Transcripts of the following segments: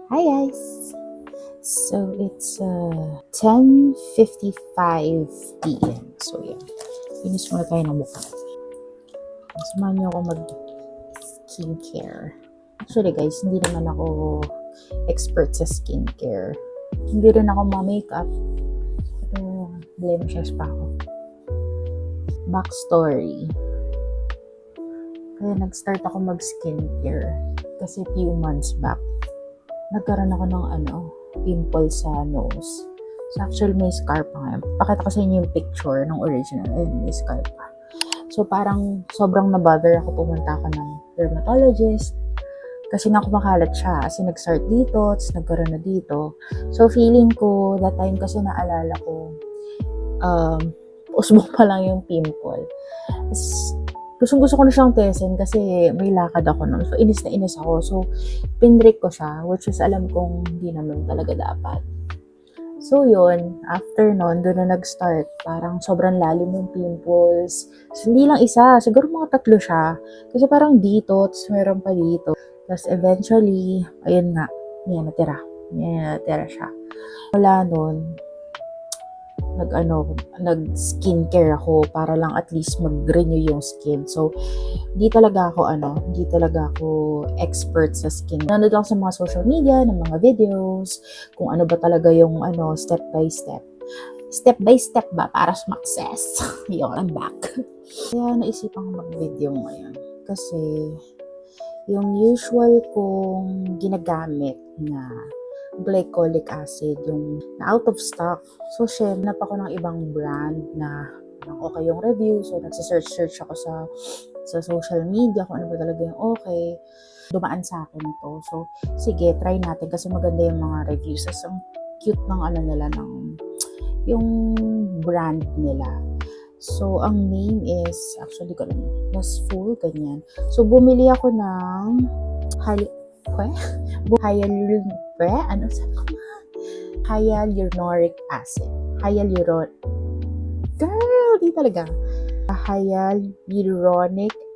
Hi guys! So it's 10:55 p.m. So yeah, finish muna tayo ng mukha. Samahan niyo ako mag-skincare. Actually guys, hindi naman ako expert sa skincare. Hindi rin ako ma-makeup. Pero blemishes pa ako. Backstory. Kaya nag-start ako mag-skincare kasi few months back nagkaroon ako ng pimple sa nose. So actually may scar pa ngayon. Pakita ko sa inyo yung picture ng original. Ayun, may scar pa. So parang sobrang na-bother ako, pumunta ako ng dermatologist kasi nga kumakalat siya. Kasi nag-start dito, tapos nagkaroon na dito. So feeling ko, that time kasi naalala ko, usbong pa lang yung pimple. Gusto ko na siyang tesin kasi may lakad ako nun. So, inis na inis ako. So, pinrek ko siya, which is alam kong hindi naman talaga dapat. So, yun. After nun, doon na nag-start. Parang sobrang lalim yung pimples. So, hindi lang isa. Siguro mga 3 siya. Kasi parang dito, tapos meron pa dito. Tapos eventually, ayun nga. Yan, natira siya. Wala nun, nag-skincare ako para lang at least mag-renew yung skin. So, hindi talaga ako expert sa skin. Nanood lang sa mga social media, ng mga videos, kung ano ba talaga yung step by step. Step by step ba para success? Yun, I'm back. Kaya naisipan ko mag-video ngayon. Kasi, yung usual kong ginagamit na glycolic acid, yung out of stock. So, hanap ako ng ibang brand na okay yung review. So, nagsisearch ako sa social media kung ano ba talaga yung okay. Dumaan sa akin to. So, sige, try natin kasi maganda yung mga reviews. As ang cute ng yung brand nila. So, ang name is, actually ko lang, was full, ganyan. So, bumili ako ng hyaluronic acid. Hyaluronic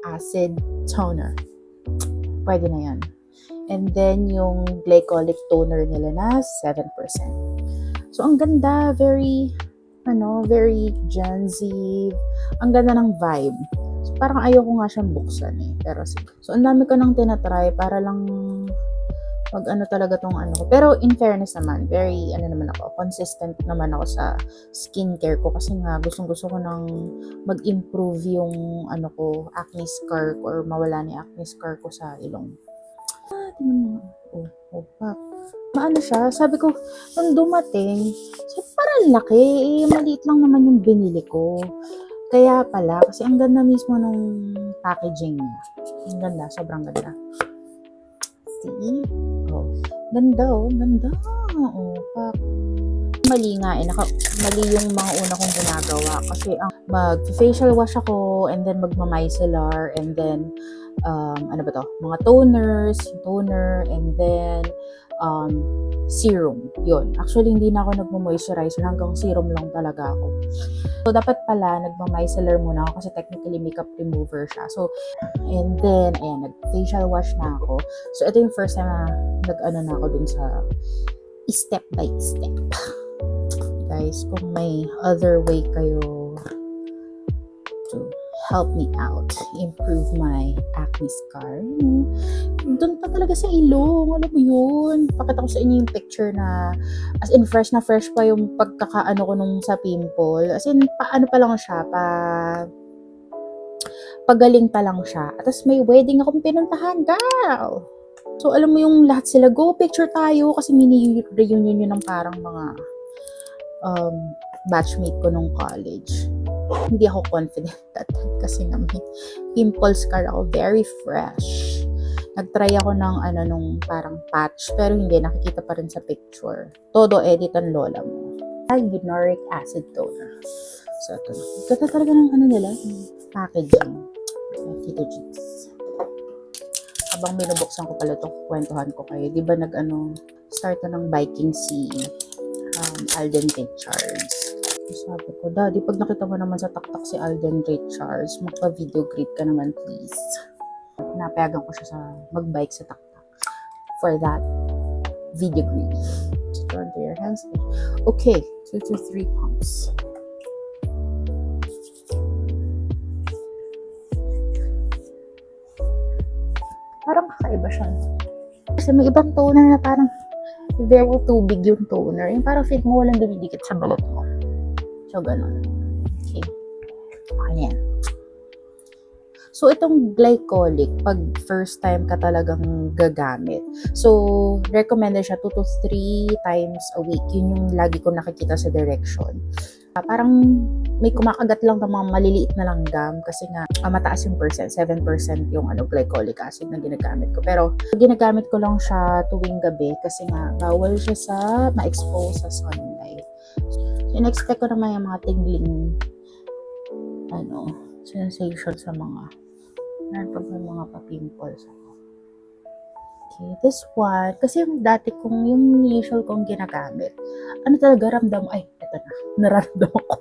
acid toner. Pwede na yan. And then, yung glycolic toner nila na 7%. So, ang ganda, very Gen Z. Ang ganda ng vibe. So, parang ayoko nga siyang buksan eh. Pero, so, ang dami ko nang tinatry para lang talaga tong ko. Pero in fairness naman, very consistent naman ako sa skincare ko kasi nga gustong-gusto ko nang mag-improve yung acne scar ko or mawala ni acne scar ko sa ilong. Tingnan mo. Maano siya? Sabi ko, nung dumating, parang laki. Maliit lang naman yung binili ko. Kaya pala, kasi ang ganda mismo nung packaging niya. Ang ganda, sobrang ganda. See? Ganda. Mali nga mali yung mga una kong ginagawa kasi mag-facial wash ako and then magma-micellar and then mga toner and then serum. Yun. Actually, hindi na ako nagmo-moisturizer, hanggang serum lang talaga ako. So, dapat pala, nagma-micellar muna ako kasi technically makeup remover siya. So, and then, ayan, nag-facial wash na ako. So, ito yung first time na na ako dun sa step by step. Guys, kung may other way kayo to help me out, improve my acne scar, doon pa talaga sa ilong, alam mo yun. Pakita ko sa inyo yung picture na as in fresh pa yung pagkakaano ko nung sa pimple. As in, paano pa lang siya, pagaling pa lang siya. At tapos may wedding akong pinuntahan, girl! So, alam mo yung lahat sila, go picture tayo kasi mini reunion yun ng parang mga batchmate ko nung college. Hindi ako confident that time kasi nga may pimple scar ako, very fresh. Nagtry ako ng nung parang patch, pero hindi, nakikita pa rin sa picture. Todo edit ang lola mo. Hyaluronic acid toner. So, ito na. Ganda talaga ng nila, packaging. Tito Jeez. Habang binubuksan ko pala ito, kwentuhan ko kayo. Di ba start na ng Viking Sea, Alden Richards. Sabi ko, Daddy, pag nakita mo naman sa taktak si Alden Richards, magpa-video greet ka naman, please. Napayagan ko siya sa mag-bike sa taktak. For that, Vidagree. Stir into your hands. Okay, 2 to 3 pumps. Parang kakaiba siya. Kasi may ibang toner na parang very tubig yung toner. Yung parang feel mo walang dumidikit sa balat mo. So, ganun. Okay. Okay na yan. So, itong glycolic, pag first time ka talagang gagamit. So, recommended siya 2 to 3 times a week. Yun yung lagi ko nakikita sa direction. Parang may kumakagat lang ng mga maliliit na langgam kasi nga mataas yung percent, 7% yung glycolic acid na ginagamit ko. Pero ginagamit ko lang siya tuwing gabi kasi nga bawal siya sa ma-expose sa sunlight. So, in-expect ko naman yung mga tingling sensation sa mga pag may mga pa-pimples ako. Okay, this one, kasi yung dati kong, yung usual kong ginagamit, talaga ramdam, eto na, nararamdaman ko.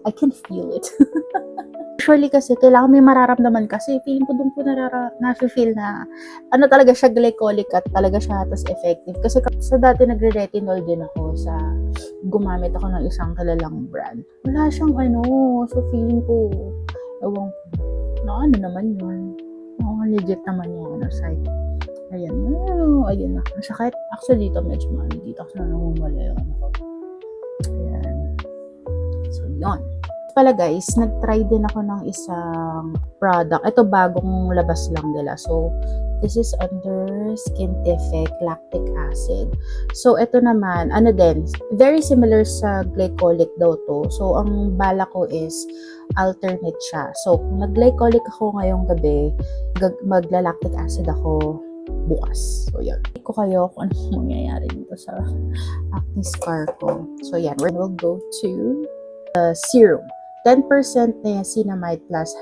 I can feel it. Usually kasi, kailangan may mararamdaman kasi feeling ko doon ko na-feel na, talaga siya glycolic at talaga siya tas effective. Kasi sa dati nagre-retinol din ako sa, gumamit ako ng isang kilalang brand. Wala siyang so feeling ko, ewan ko, naman yun. Legit naman yung site. Ayan. Ayan na. Masakit. Actually, dito medyo dito kasi namumula yung ko. Ayan. So, yun. Pala guys, nag-try din ako ng isang product. Ito bagong labas lang nila. So, this is under Skintific Lactic Acid. So, ito naman, din, very similar sa glycolic daw to. So, ang bala ko is alternate siya. So, kung nag-glycolic ako ngayong gabi, magla-lactic acid ako bukas. So, yan. Hindi ko kayo kung ano mangyayari dito sa acne scar ko. So, yan. We'll go to the serum. 10% niacinamide plus.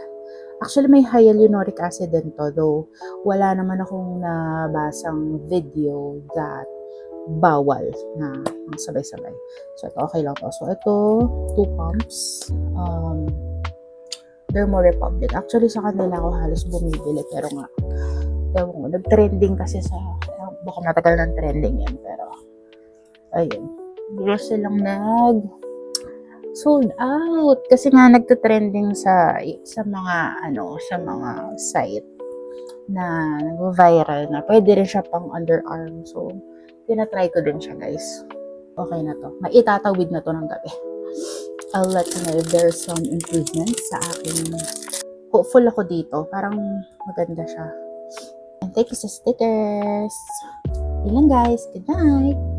Actually, may hyaluronic acid din to, though wala naman akong nabasang video that bawal na sabay-sabay. So, ito okay lang to. So, ito, 2 pumps. Dermo Republic. Actually, sa kanila ako halos bumibili. Pero nga, nag-trending kasi baka matagal ng trending yan. Pero, ayun. Bigla silang sold out. Kasi nga, nagta-trending sa mga, sa mga site na nag-viral na. Pwede rin siya pang underarm. So, tinatry ko din siya, guys. Okay na to. Maitatawid na to ng gabi. I'll let you know if there's some improvement sa akin. Hopeful ako dito. Parang maganda siya. And thank you sa stickers. Yun lang guys. Good night.